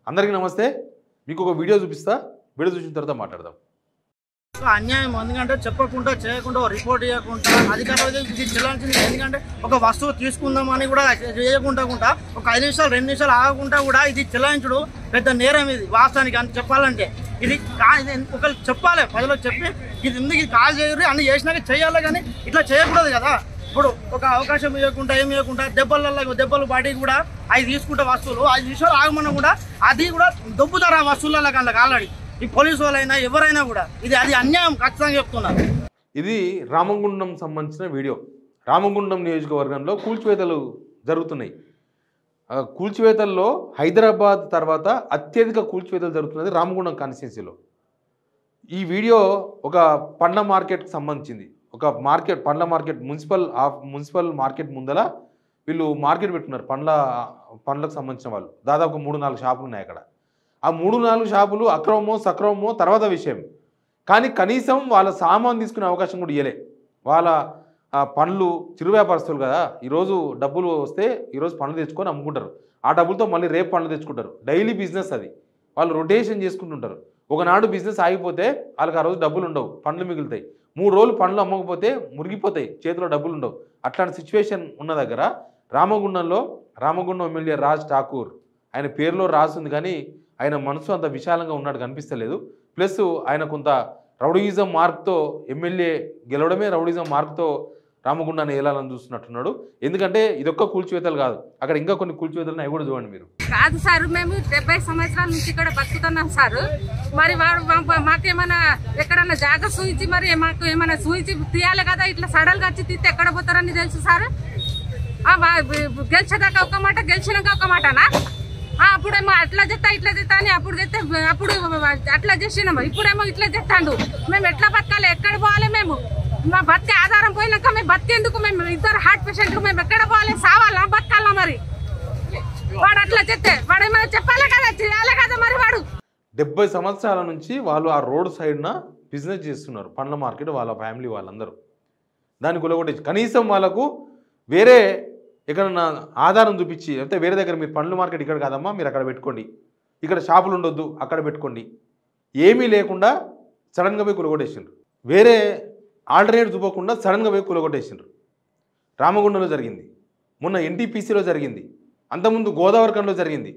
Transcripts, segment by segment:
అందరికీ నమస్తే. మీకు ఒక వీడియో చూపిస్తా, వీడియో చూసిన తర్వాత మాట్లాడదాం. అన్యాయం ఎందుకంటే చెప్పకుండా చేయకుండా రిపోర్ట్ చేయకుండా అధికారులు చెల్లాల్సింది. ఎందుకంటే ఒక వస్తువు తీసుకుందామని కూడా చేయకుండా ఒక 5 నిమిషాలు 2 నిమిషాలు ఆగకుండా కూడా ఇది చెల్లాయించడం పెద్ద నేరం. ఇది వాస్తవానికి అని చెప్పాలంటే ఇది ఒకరు చెప్పాలి, ప్రజలు చెప్పి ఇది ఎందుకు ఇది కాల్ చేయరు అన్ని చేసినాక చేయాలి, కానీ ఇట్లా చేయకూడదు కదా. ఇప్పుడు ఒక అవకాశం ఇవ్వకుండా ఏమి ఇవ్వకుండా దెబ్బలు బాడీ కూడా అవి తీసుకుంటే వస్తువులు 5 నిమిషాలు ఆగమన్నా కూడా అది కూడా దొబ్బుతారు ఆ వస్తువులలో కళ్ళకి. ఆల్రెడీ ఈ పోలీసు వాళ్ళైనా ఎవరైనా కూడా అది అన్యాయం ఖచ్చితంగా చెప్తున్నారు. ఇది రామగుండం సంబంధించిన వీడియో. రామగుండం నియోజకవర్గంలో కూల్చివేతలు జరుగుతున్నాయి. కూల్చివేతల్లో హైదరాబాద్ తర్వాత అత్యధిక కూల్చివేతలు జరుగుతున్నది రామగుండం కాన్స్టిట్యున్సీలో. ఈ వీడియో ఒక పండ్ల మార్కెట్కి సంబంధించింది. ఒక మార్కెట్, పండ్ల మార్కెట్, మున్సిపల్ మార్కెట్ ముందల వీళ్ళు మార్కెట్ పెట్టున్నారు. పండ్లకు సంబంధించిన వాళ్ళు దాదాపు 3-4 షాపులు ఉన్నాయి అక్కడ. ఆ 3-4 షాపులు అక్రమమో సక్రమమో తర్వాత విషయం, కానీ కనీసం వాళ్ళ సామాన్ తీసుకునే అవకాశం కూడా ఇవ్వలే. వాళ్ళ పండ్లు చిరు వ్యాపారస్తులు కదా, ఈరోజు డబ్బులు వస్తే ఈరోజు పండ్లు తెచ్చుకొని అమ్ముకుంటారు. ఆ డబ్బులతో మళ్ళీ రేపు పండ్లు తెచ్చుకుంటారు. డైలీ బిజినెస్ అది, వాళ్ళు రొటేషన్ చేసుకుంటుంటారు. ఒకనాడు బిజినెస్ ఆగిపోతే వాళ్ళకి ఆ రోజు డబ్బులు ఉండవు, పండ్లు మిగులుతాయి. 3 రోజులు పండ్లు అమ్మకపోతే మురిగిపోతాయి, చేతిలో డబ్బులు ఉండవు. అట్లాంటి సిచ్యువేషన్ ఉన్న దగ్గర రామగుండం ఎమ్మెల్యే రాజ్ ఠాకూర్, ఆయన పేరులో రాసింది కానీ ఆయన మనసు అంత విశాలంగా ఉన్నట్టు కనిపిస్తలేదు. ప్లస్ ఆయన కొంత రౌడీయిజం మార్క్తో ఎమ్మెల్యే గెలవడమే రౌడీయిజం మార్క్తో రామగుండాన్ని ఏలాలని చూస్తున్నట్టున్నాడు. ఎందుకంటే ఇదొక్క కూల్చివేతలు కాదు, అక్కడ ఇంకా కొన్ని కూల్చివేతలు అవి కూడా చూడండి మీరు. కాదు సార్, మేము 70 సంవత్సరాల నుంచి ఇక్కడ బతుకుతున్నాం సార్. మరి వాడు మాకేమైనా ఎక్కడన్నా జాగా సూచి, మరి మాకు ఏమైనా సూచి తీయాలి కదా. ఇట్లా సడల్గా వచ్చి తీస్తే ఎక్కడ పోతారని తెలుసు సార్. గెలిచేదాకా ఒక మాట, గెలిచినాక ఒక మాటనా? అప్పుడేమో అట్లా చెత్తా ఇట్లా చెత్తా అని అప్పుడు అట్లా చేసినాము, ఇప్పుడేమో ఇట్లా చెత్తాండు. మేము ఎట్లా బతకాలి, ఎక్కడ పోవాలి? మేము మా బతికే ఆధారం పోయినాక మేము బతికేందుకు? మేము 2 హార్ట్ పేషెంట్లు మేము ఎక్కడ పోవాలి? సావాలా బతకాలా? మరి వాడు అట్లా చెప్తే వాడేమో చెప్పాలి కదా, చేయాలి కదా. మరి వాడు 70 సంవత్సరాల నుంచి వాళ్ళు ఆ రోడ్ సైడ్న బిజినెస్ చేస్తున్నారు, పండ్ల మార్కెట్. వాళ్ళ ఫ్యామిలీ వాళ్ళందరూ దాన్ని కొలగొట్టేసి కనీసం వాళ్ళకు వేరే ఎక్కడన్నా ఆధారం చూపించి, అంటే వేరే దగ్గర మీరు పండ్ల మార్కెట్ ఇక్కడ కాదమ్మా, మీరు అక్కడ పెట్టుకోండి, ఇక్కడ షాపులు ఉండొద్దు అక్కడ పెట్టుకోండి, ఏమీ లేకుండా సడన్గా పోయి కొలగొట్టేసిండ్రు. వేరే ఆల్టర్నేట్ చూపకుండా సడన్గా పోయి కొలగొట్టేసిండ్రు. రామగుండంలో జరిగింది, మొన్న ఎన్టీపీసీలో జరిగింది, అంతకుముందు గోదావరికంలో జరిగింది.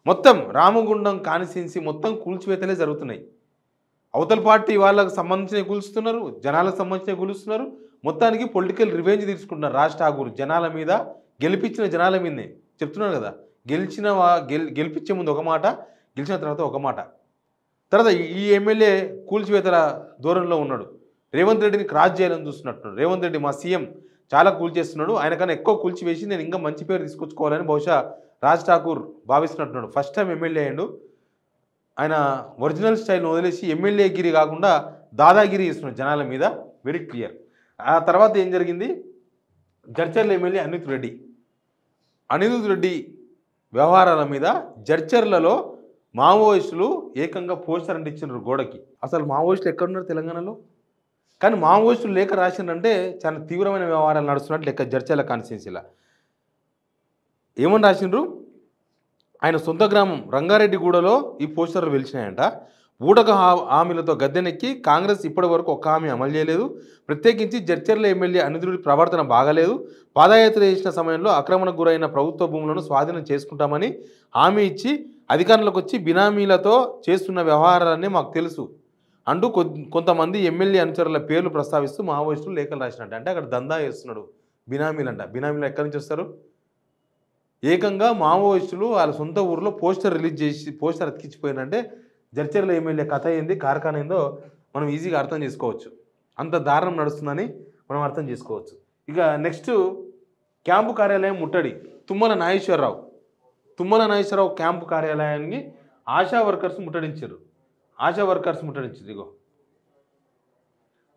మొత్తం రామగుండం కాన్స్టిట్యున్సీ మొత్తం కూల్చివేతలే జరుగుతున్నాయి. అవతల పార్టీ వాళ్ళకు సంబంధించినవి కూల్చుతున్నారు, జనాలకు సంబంధించినవి కూలుస్తున్నారు. మొత్తానికి పొలిటికల్ రివెంజ్ తీసుకుంటున్నారు రాజ్ ఠాకూర్ జనాల మీద, గెలిపించిన జనాల మీదనే. చెప్తున్నారు కదా, గెలిపించే ముందు ఒక మాట, గెలిచిన తర్వాత ఒక మాట. తర్వాత ఈ ఎమ్మెల్యే కూల్చివేతల దూరంలో ఉన్నాడు. రేవంత్ రెడ్డిని క్రాస్ చేయాలని చూస్తున్నట్టున్నాడు. రేవంత్ రెడ్డి మా సీఎం చాలా కూల్చేస్తున్నాడు, ఆయనకన్నా ఎక్కువ కూల్చివేసి నేను ఇంకా మంచి పేరు తీసుకొచ్చుకోవాలని బహుశా రాజ్ ఠాకూర్ భావిస్తున్నట్టున్నాడు. ఫస్ట్ టైం ఎమ్మెల్యే అయ్యాడు. ఆయన ఒరిజినల్ స్టైల్ను వదిలేసి ఎమ్మెల్యే గిరి కాకుండా దాదాగిరి చేస్తున్నాడు జనాల మీద, వెరీ క్లియర్. ఆ తర్వాత ఏం జరిగింది, జడ్చర్ల ఎమ్మెల్యే అనిరుద్ రెడ్డి వ్యవహారాల మీద జడ్చర్లలో మావోయిస్టులు ఏకంగా పోస్టర్ అంటించినారు గోడకి. అసలు మావోయిస్టులు ఎక్కడున్నారు తెలంగాణలో? కానీ మావోయిస్టులు లేఖ రాసిందంటే చాలా తీవ్రమైన వ్యవహారాలు నడుస్తున్నట్టు లెక్క. జడ్చర్ల కాన్స్టిట్యున్సీలో ఏమని రాసిండ్రు, ఆయన సొంత గ్రామం రంగారెడ్డిగూడలో ఈ పోస్టర్లు వెలిచినాయంట. ఊటక హామీలతో గద్దెనెక్కి కాంగ్రెస్ ఇప్పటి వరకు ఒక్క హామీ అమలు చేయలేదు. ప్రత్యేకించి జడ్చర్ల ఎమ్మెల్యే అనిరుడి ప్రవర్తన బాగలేదు. పాదయాత్ర చేసిన సమయంలో ఆక్రమణకు గురైన ప్రభుత్వ భూములను స్వాధీనం చేసుకుంటామని హామీ ఇచ్చి అధికారంలోకి వచ్చి బినామీలతో చేస్తున్న వ్యవహారాలన్నీ మాకు తెలుసు అంటూ కొంతమంది ఎమ్మెల్యే అనుచరుల పేర్లు ప్రస్తావిస్తూ మావోయిస్టులు లేఖలు రాసినట్టు. అంటే అక్కడ దందా చేస్తున్నాడు. బినామీలంట. బినామీలు ఎక్కడి నుంచి వస్తారు? ఏకంగా మావోయిస్టులు వాళ్ళ సొంత ఊరిలో పోస్టర్ రిలీజ్ చేసి పోస్టర్ అతికించిపోయినంటే జడ్చర్ల ఎమ్మెల్యే కథ ఏంది, కార్ఖానా ఏందో మనం ఈజీగా అర్థం చేసుకోవచ్చు. అంత దారుణం నడుస్తుందని మనం అర్థం చేసుకోవచ్చు. ఇక నెక్స్ట్ క్యాంపు కార్యాలయం ముట్టడి. తుమ్మల నాగేశ్వరరావు క్యాంపు కార్యాలయాన్ని ఆశా వర్కర్స్ ముట్టడించారు. ఇగో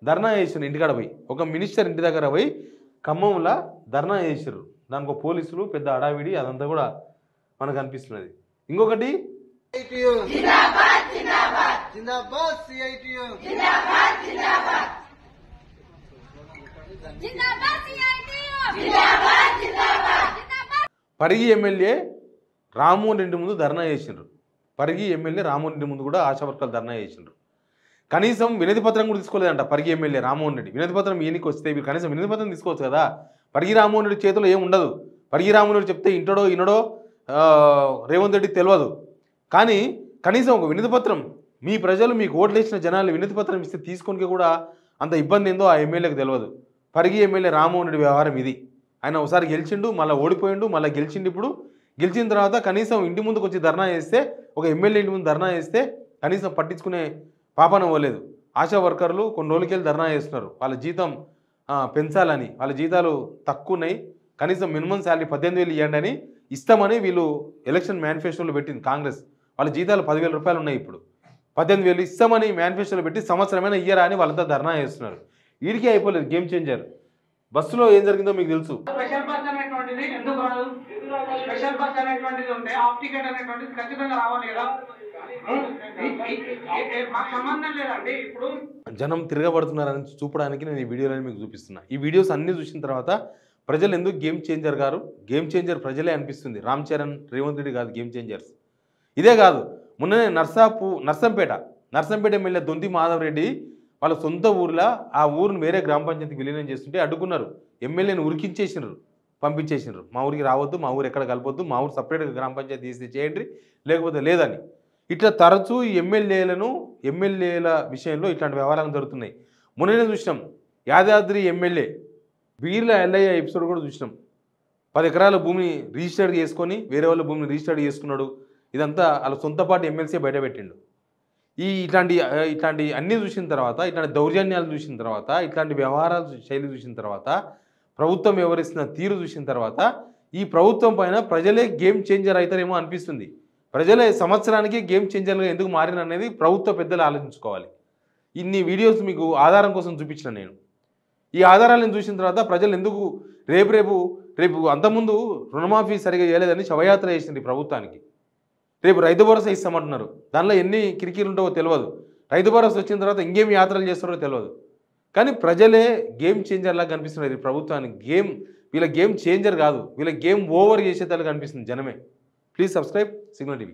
ధర్నా చేసారు. ఇంటికాడ పోయి ఒక మినిస్టర్ ఇంటి దగ్గర పోయి ఖమ్మంలో ధర్నా చేసారు. దానికి పోలీసులు పెద్ద అడావిడి అదంతా కూడా మనకు అనిపిస్తున్నది. ఇంకొకటి పరిగి ఎమ్మెల్యే రామ్మోహన్ రెడ్డి ముందు ధర్నా చేసిండ్రు. పరిగి ఎమ్మెల్యే రామ్మోహన్ రెడ్డి ముందు కూడా ఆశా వర్కర్లు ధర్నా చేసిండ్రు. కనీసం వినతి పత్రం కూడా తీసుకోలేదంట పరిగి ఎమ్మెల్యే రామ్మోహన్ రెడ్డి. వినతి పత్రం ఈయనకి వస్తే మీరు కనీసం వినతి పత్రం తీసుకోవచ్చు కదా. పరిగి రామ్మోహన్ రెడ్డి చేతిలో ఏం ఉండదు. పరిగి రామ్మోహన్ రెడ్డి చెప్తే ఇంటడో ఇనడో రేవంత్ రెడ్డికి తెలియదు. కానీ కనీసం ఒక వినతి పత్రం మీ ప్రజలు మీకు ఓట్లు వేసిన జనాలు వినతి పత్రం ఇస్తే తీసుకొని కూడా అంత ఇబ్బంది ఏందో ఆ ఎమ్మెల్యేకి తెలియదు. పరిగి ఎమ్మెల్యే రామ్మోహన్ రెడ్డి వ్యవహారం ఇది. ఆయన ఒకసారి గెలిచిండు, మళ్ళీ ఓడిపోయిండు, మళ్ళీ గెలిచిండు. ఇప్పుడు గెలిచిన తర్వాత కనీసం ఇంటి ముందుకు వచ్చి ధర్నా చేస్తే, ఒక ఎమ్మెల్యే ఇంటి ముందు ధర్నా చేస్తే కనీసం పట్టించుకునే పాపన పోలేదు. ఆశా వర్కర్లు కొన్ని రోజులకెళ్ళి ధర్నా చేస్తున్నారు. వాళ్ళ జీతం పెంచాలని, వాళ్ళ జీతాలు తక్కువ ఉన్నాయి, కనీసం మినిమం శాలరీ 18,000 ఇవ్వండి అని ఇస్తామని వీళ్ళు ఎలక్షన్ మేనిఫెస్టోలో పెట్టింది కాంగ్రెస్. వాళ్ళ జీతాలు 10,000 రూపాయలు ఉన్నాయి. ఇప్పుడు 18,000 ఇస్తామని మేనిఫెస్టోలో పెట్టి సంవత్సరమైనా ఇయ్యరా అని వాళ్ళంతా ధర్నా చేస్తున్నారు. వీడికి అయిపోలేదు గేమ్ చేంజర్. బస్సులో ఏం జరిగిందో మీకు తెలుసు. స్పెషల్ బస్ అనేటువంటిది ఎందుకు రాదు? స్పెషల్ బస్ అనేటువంటిది ఉంటే హాఫ్ టికెట్ అనేటువంటిది ఖచ్చితంగా రావాలి కదా. మాకు సంబంధం లేదండి. ఇప్పుడు జనం తిరగబడుతున్నారని చూపడానికి నేను ఈ వీడియోలని మీకు చూపిస్తున్నా. ఈ వీడియోస్ అన్నీ చూసిన తర్వాత ప్రజలు ఎందుకు గేమ్ చేంజర్ గారు, గేమ్ చేంజర్ ప్రజలే అనిపిస్తుంది. రామ్ చరణ్, రేవంత్ రెడ్డి కాదు గేమ్ చేంజర్స్. ఇదే కాదు, మొన్ననే నర్సంపేట ఎమ్మెల్యే దొంతి మాధవ్ రెడ్డి వాళ్ళ సొంత ఊర్లో ఆ ఊరిని వేరే గ్రామ పంచాయతీకి విలీనం చేస్తుంటే అడ్డుకున్నారు. ఎమ్మెల్యేని ఉరికించేసినారు, పంపించేసినారు. మా ఊరికి రావద్దు, మా ఊరు ఎక్కడ కలపొద్దు, మా ఊరు సపరేట్గా గ్రామ పంచాయతీ తీసి చేయండి, లేకపోతే లేదని. ఇట్లా తరచూ ఈ ఎమ్మెల్యేల విషయంలో ఇట్లాంటి వ్యవహారాలు జరుగుతున్నాయి. మొన్ననే చూసినాం యాదాద్రి ఎమ్మెల్యే వీర్ల ఎల్ఐ ఎపిసోడ్ కూడా చూసినాం. 10 ఎకరాల భూమిని రిజిస్టర్డ్ చేసుకొని వేరే వాళ్ళ భూమిని రిజిస్టర్డ్ చేసుకున్నాడు. ఇదంతా వాళ్ళ సొంత పార్టీ ఎమ్మెల్సీ బయటపెట్టిండు. ఇట్లాంటి అన్నీ చూసిన తర్వాత, ఇట్లాంటి దౌర్జన్యాలు చూసిన తర్వాత, ఇట్లాంటి వ్యవహారాల శైలి చూసిన తర్వాత, ప్రభుత్వం వ్యవహరిస్తున్న తీరు చూసిన తర్వాత ఈ ప్రభుత్వం పైన ప్రజలే గేమ్ చేంజర్ అవుతారేమో అనిపిస్తుంది. ప్రజలే సంవత్సరానికి గేమ్ చేంజర్గా ఎందుకు మారిననేది ప్రభుత్వ పెద్దలు ఆలోచించుకోవాలి. ఇన్ని వీడియోస్ మీకు ఆధారం కోసం చూపించిన నేను. ఈ ఆధారాలను చూసిన తర్వాత ప్రజలు ఎందుకు రేపు అంతకుముందు రుణమాఫీ సరిగా చేయలేదని శవయాత్ర చేసింది ప్రభుత్వానికి. రేపు రైతు భరోసా ఇస్తామంటున్నారు. దానిలో ఎన్ని కిరికీలు ఉంటావో తెలియదు. రైతు భరోసా వచ్చిన తర్వాత ఇంకేం యాత్రలు చేస్తారో తెలియదు. కానీ ప్రజలే గేమ్ చేంజర్లాగా కనిపిస్తున్నారు ఈ ప్రభుత్వానికి. వీళ్ళ గేమ్ చేంజర్ కాదు, వీళ్ళ గేమ్ ఓవర్ చేసేదాన్ని కనిపిస్తుంది జనమే. Please subscribe signal TV.